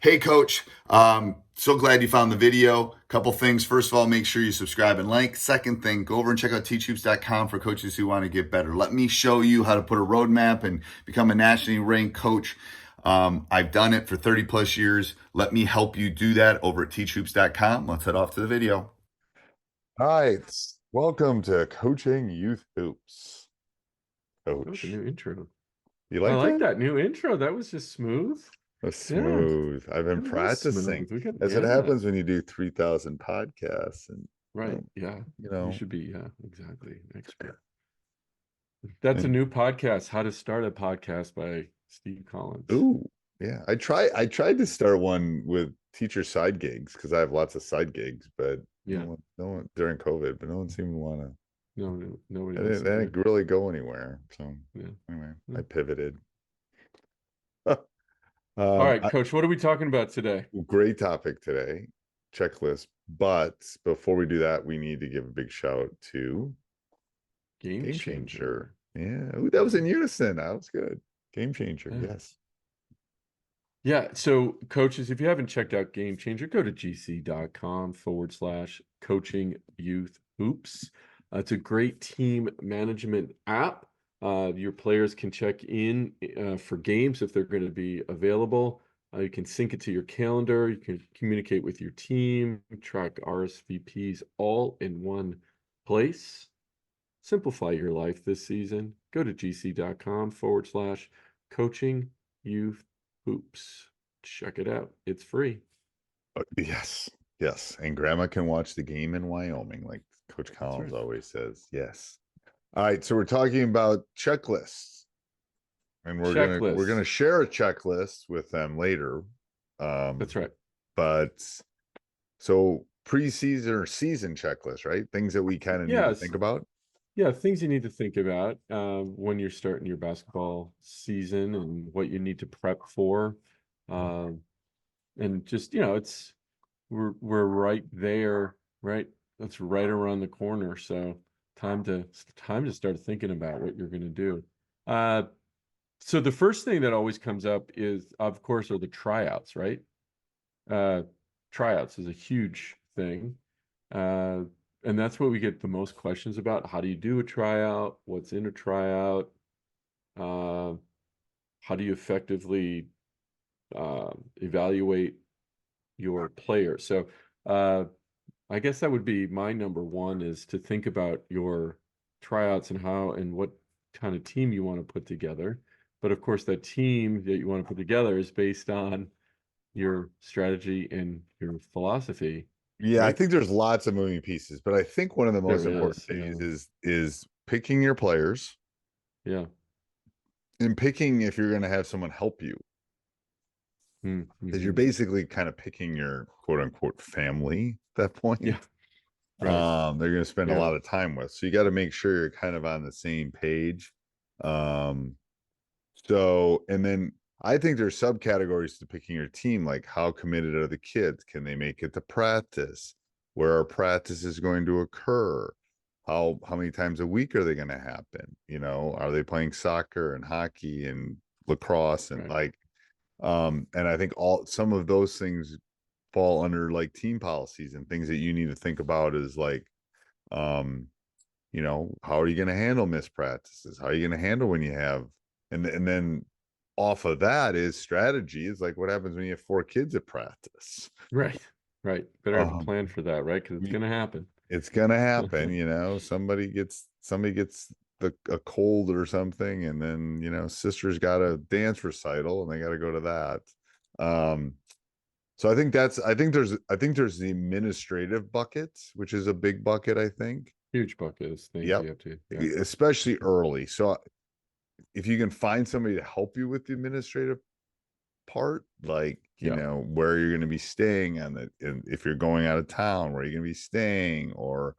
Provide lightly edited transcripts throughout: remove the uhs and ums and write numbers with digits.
Hey, Coach. So glad you found the video. Couple things. First of all, make sure you subscribe and like. Second thing, go over and check out teachhoops.com for coaches who want to get better. Let me show you how to put a roadmap and become a nationally ranked coach. I've done it for 30 plus years. Let me help you do that over at teachhoops.com. Let's head off to the video. All right. Welcome to Coaching Youth Hoops. That was a Coach, new intro. you I like like that? that new intro. That was just smooth. That's Yeah, smooth. I've been it was practicing, smooth. We can, as it yeah, happens when you do 3,000 podcasts, and right. Yeah, you you know, should be. Yeah, exactly. An expert. That's a and new podcast. How to Start a Podcast by Steve Collins. ooh, yeah. I tried to start one with teacher side gigs because I have lots of side gigs, but Yeah, no one during COVID, but no one seemed to want to. no, nobody I wants didn't, to they do it. didn't really go anywhere. So Yeah. anyway, Yeah. I pivoted. All right, I, Coach. What are we talking about today? Great topic today, checklist. But before we do that, we need to give a big shout to Game GameChanger. Changer. Yeah, ooh, that was in unison. That was good. GameChanger, Yeah. yes. Yeah. So, coaches, if you haven't checked out Game Changer, go to gc.com/coaching youth hoops. It's a great team management app. Your players can check in for games if they're going to be available. You can sync it to your calendar. You can communicate with your team, track RSVPs all in one place. Simplify your life this season. Go to gc.com/coaching youth hoops. Check it out. It's free. Yes, yes. And grandma can watch the game in Wyoming, like Coach That's Collins right. always says. Yes. All right, so we're talking about checklists. And we're gonna Checklist. share a checklist with them later. Um, That's right. but so preseason or season checklist, right? Things that we kind of need to Yes. think about. Yeah, things you need to think about when you're starting your basketball season and what you need to prep for. Um, and just, it's we're right there, right? That's right around the corner. So time to start thinking about what you're going to do. Uh, so the first thing that always comes up is, of course, are the tryouts, right? Uh, Tryouts is a huge thing. Uh, and that's what we get the most questions about. How do you do a tryout? What's in a tryout? Uh, how do you effectively evaluate your player? So I guess that would be my number one, is to think about your tryouts and how and what kind of team you want to put together. But of course, that team that you want to put together is based on your strategy and your philosophy, Yeah, I right? think there's lots of moving pieces, but I think one of the most There important is, things yeah. is picking your players Yeah. and picking if you're going to have someone help you, because you're Mm-hmm. basically kind of picking your quote unquote family at that Yeah, point. right. They're going to spend a Yeah. lot of time with, so you got to make sure you're kind of on the same page. Um, So, and then I think there's subcategories to picking your team, like how committed are the kids? Can they make it to practice? Where are practices going to occur? How many times a week are they going to happen? Are they playing soccer and hockey and lacrosse and Right. and I think all some of those things fall under like team policies and things that you need to think about is like um how are you going to handle missed practices? How are you going to handle when you have, and then off of that is strategy. Is like what happens when you have four kids at practice. Right. Right. Better have a Um, plan for that, right? Because it's y- going to happen. it's going to happen. Somebody gets a cold or something, and then sister's got a dance recital, and they got to go to that. Um, so I think there's the administrative bucket, which is a big bucket. I think. Huge bucket of things Yep. you have to, yeah. Especially early. So if you can find somebody to help you with the administrative part, like Yeah. where you're going to be staying and if you're going out of town, where you're going to be staying, or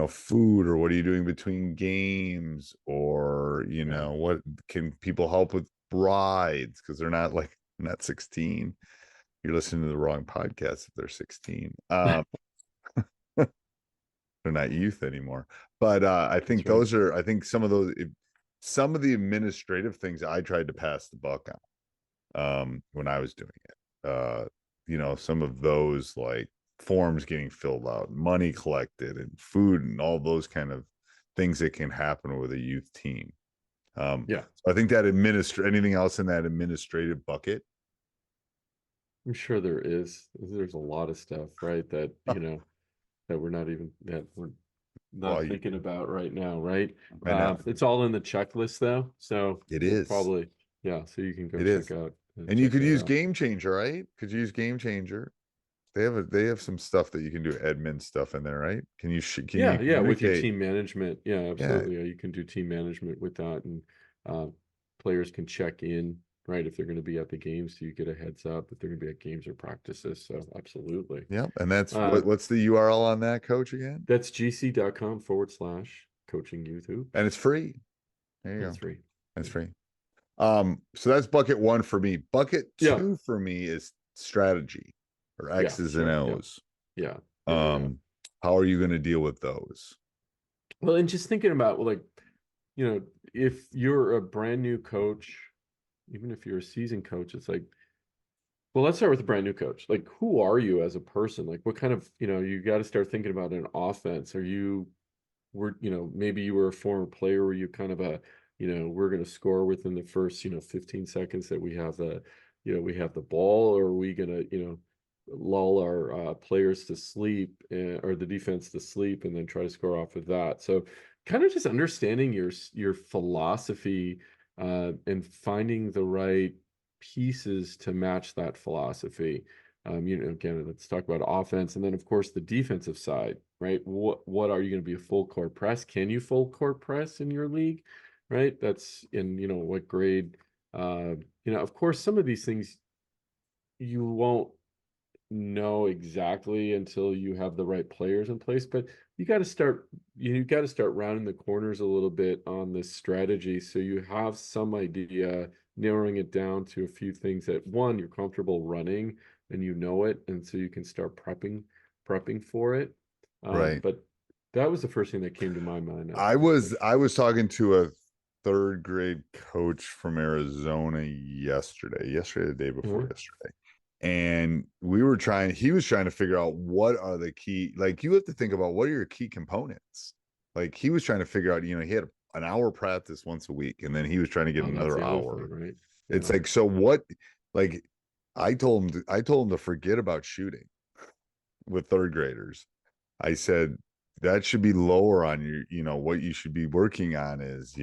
food, or what are you doing between games, or Yeah. what can people help with brides, because they're not 16. You're listening to the wrong podcast if they're 16. They're not youth anymore. But I That's think right. I think some of the administrative things I tried to pass the buck on when I was doing it. you know, some of those like forms getting filled out, money collected, and food, and all those kind of things that can happen with a youth team. Yeah, So I think that anything else in that administrative bucket? I'm sure there is. There's a lot of stuff, right? That, that we're Well, not thinking about right now, right? I know It's all in the checklist though. So it we'll is. probably, yeah, so you can go It is. And you check could that use out. GameChanger, right? Could you use GameChanger? They have some stuff that you can do, admin stuff in there, right? Can you Yeah, yeah, with your communicate? team management. Yeah, Yeah, absolutely. Yeah, you can do team management with that, and uh, players can check in, right, if they're going to be at the games, so you get a heads up if they're going to be at games or practices. So absolutely. yeah. And that's Uh, what's the URL on that, coach, again? that's gc.com/coaching youth And hoops. it's free. There you That's go. free. That's Yeah. free. So that's bucket one for me. Bucket Yeah. two for me is strategy or Yeah. X's and Sure. Yeah. O's. Yeah. Yeah. Yeah. Um, how are you going to deal with those? Well, and just thinking about, well, like, if you're a brand new coach, even if you're a seasoned coach, it's like, well, let's start with a brand new coach. Like, who are you as a person? Like, what kind of, you got to start thinking about an offense. Maybe you were a former player where you kind of we're going to score within the first, 15 seconds that we have the ball, or are we going to, lull our players to sleep, or the defense to sleep, and then try to score off of that. So kind of just understanding your philosophy, and finding the right pieces to match that philosophy. Again, let's talk about offense, and then of course the defensive side, right? What are you going to be, a full court press? Can you full court press in your league, right? That's in, what grade? Of course, some of these things you won't know exactly until you have the right players in place, but you got to start rounding the corners a little bit on this strategy, so you have some idea, narrowing it down to a few things that, one, you're comfortable running and it, and so you can start prepping for it. Right. But that was the first thing that came to my mind. I was talking to a third grade coach from Arizona yesterday, the day before Mhm. yesterday. And he was trying to figure out what are the key, like you have to think about what are your key components. Like he was trying to figure out, he had an hour practice once a week, and then he was trying to get Oh, that's another the other thing, hour. right? It's Yeah. like, so what, like I told him to forget about shooting with third graders. I said that should be lower on your, what you should be working on is,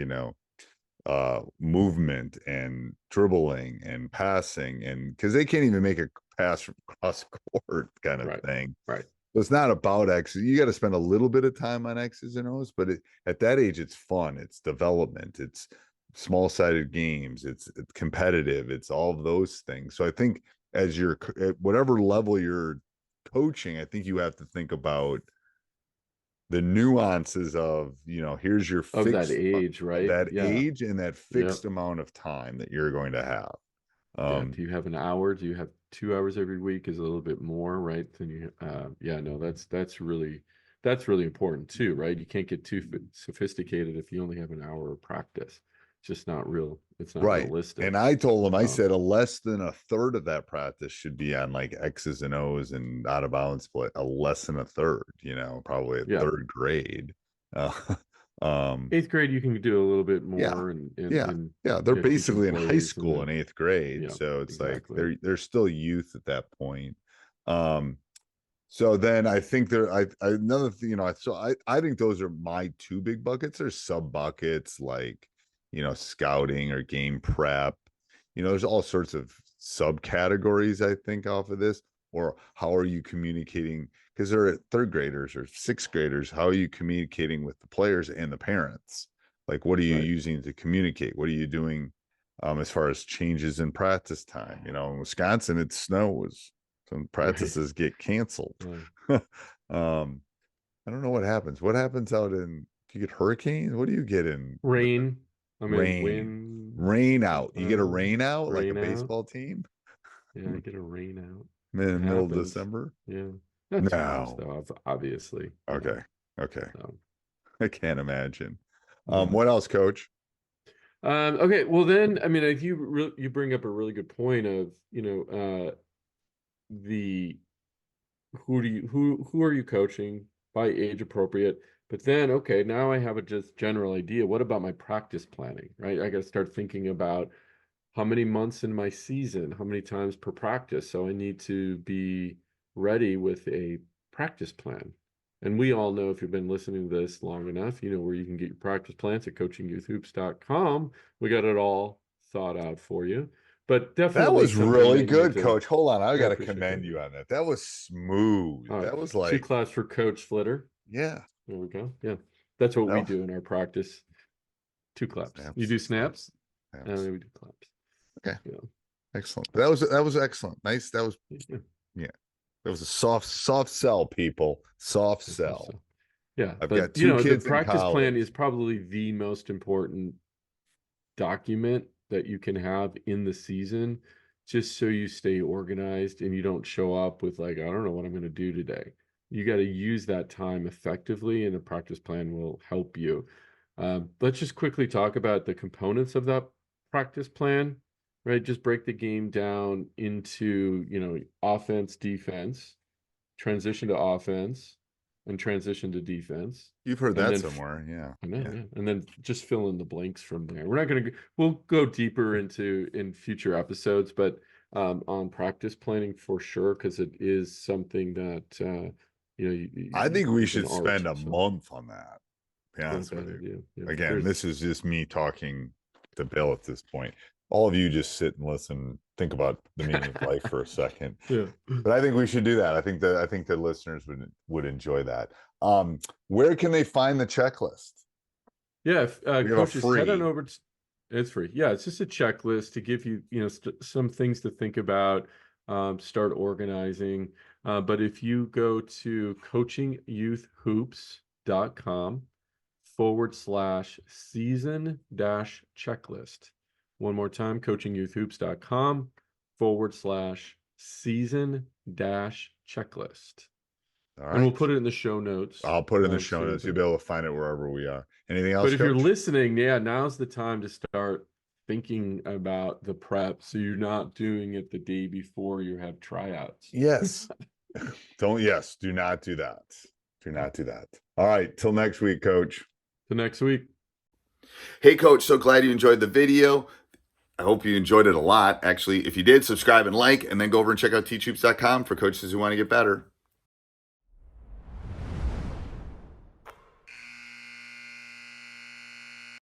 movement and dribbling and passing, and because they can't even make a pass from cross court kind of Right. thing. Right. So it's not about X's. You got to spend a little bit of time on X's and O's, but at that age, it's fun. It's development. It's small-sided games. It's competitive. It's all of those things. So I think as you're at whatever level you're coaching, I think you have to think about the nuances of, here's your Of that fixed age, right? that Yeah. age and that Yep. fixed amount of time that you're going to have. Yeah, do you have an hour? Do you have 2 hours every week? Is a little bit more, right? Then yeah, no, that's really important too, right? You can't get too sophisticated if you only have an hour of practice. It's just not real. It's not Right. realistic. And I told him, I Um, said, a less than a third of that practice should be on like X's and O's and out of bounds play. A less than a third, probably at yeah, third grade. Uh, um, eighth grade you can do a little bit yeah, more, and yeah, yeah. They're teaching basically in high plays, and school in then eighth grade, yeah, so it's like exactly. they're still youth at that point. Um, So then I think another thing, I think those are my two big buckets. There's sub buckets like, scouting or game prep. There's all sorts of subcategories, I think, off of this. Or how are you communicating? Because they're third graders or sixth graders. How are you communicating with the players and the parents? Like, what are you Right. using to communicate? What are you doing as far as changes in practice time? In Wisconsin, it snows. Some Right. practices get canceled. Yeah. I don't know what happens. What happens out in, do you get hurricanes? What do you get in Rain. I mean, rain? wind. Rain out. You get a Uh, rain out like a Rain out. baseball team Yeah, I get a rain out. in It the middle of happens. December? Yeah. Not too much No. though, obviously. Okay. Okay. So, I can't imagine. yeah. What else, coach? Okay, well then, I mean, if you bring up a really good point of, who are you coaching by age appropriate? But then, okay, now I have a just general idea. What about my practice planning, right? I got to start thinking about how many months in my season, how many times per practice. So I need to be ready with a practice plan. And we all know, if you've been listening to this long enough, you know where you can get your practice plans at coachingyouthhoops.com. We got it all thought out for you. But That definitely was something really that you need good, to. Coach. Hold on. I got to appreciate commend that. you on that. That was smooth. All right, That was 2 like, claps for Coach Flitter. yeah. There we go. Yeah, that's what we No. do in our practice. 2 claps. Snaps, You do snaps, snaps. and then we do claps. Okay. Yeah. Excellent. That was excellent. Nice. That was, yeah. That was a soft sell, people. Soft sell. Yeah, I've but got 2 the kids in practice plan college. is probably the most important document that you can have in the season, just so you stay organized and you don't show up with like, I don't know what I'm going to do today. You got to use that time effectively, and a practice plan will help you. Let's just quickly talk about the components of that practice plan, right? Just break the game down into, offense, defense, transition to offense, and transition to defense. You've heard And that then somewhere. Yeah. I know, Yeah. yeah. And then just fill in the blanks from there. We're not going to, we'll go deeper in future episodes, but on practice planning for sure, because it is something that, I think we it's an should art, spend a so month on that. To be not a honest with bad you. idea. Yeah. Again, this is just me talking to Bill at this point. All of you just sit and listen, think about the meaning of life for a second. Yeah. But I think we should do that. I think the listeners would enjoy that. Where can they find the checklist? Yeah, if We have a coaches head on free. over to, it's free. Yeah, it's just a checklist to give you, some things to think about, start organizing. But if you go to coachingyouthhoops.com/season-checklist. One more time, coachingyouthhoops.com/season-checklist. All And we'll right. put it in the show notes. I'll put it in the show so notes. that- You'll be able to find it wherever we are. Anything else, But if you're Coach? listening, yeah, now's the time to start thinking about the prep, so you're not doing it the day before you have tryouts. Yes. Do not do that. Do not do that. All right. Till next week, Coach. The next week. Hey, Coach, so glad you enjoyed the video. I hope you enjoyed it a lot. Actually, if you did, subscribe and like, and then go over and check out teachhoops.com for coaches who want to get better.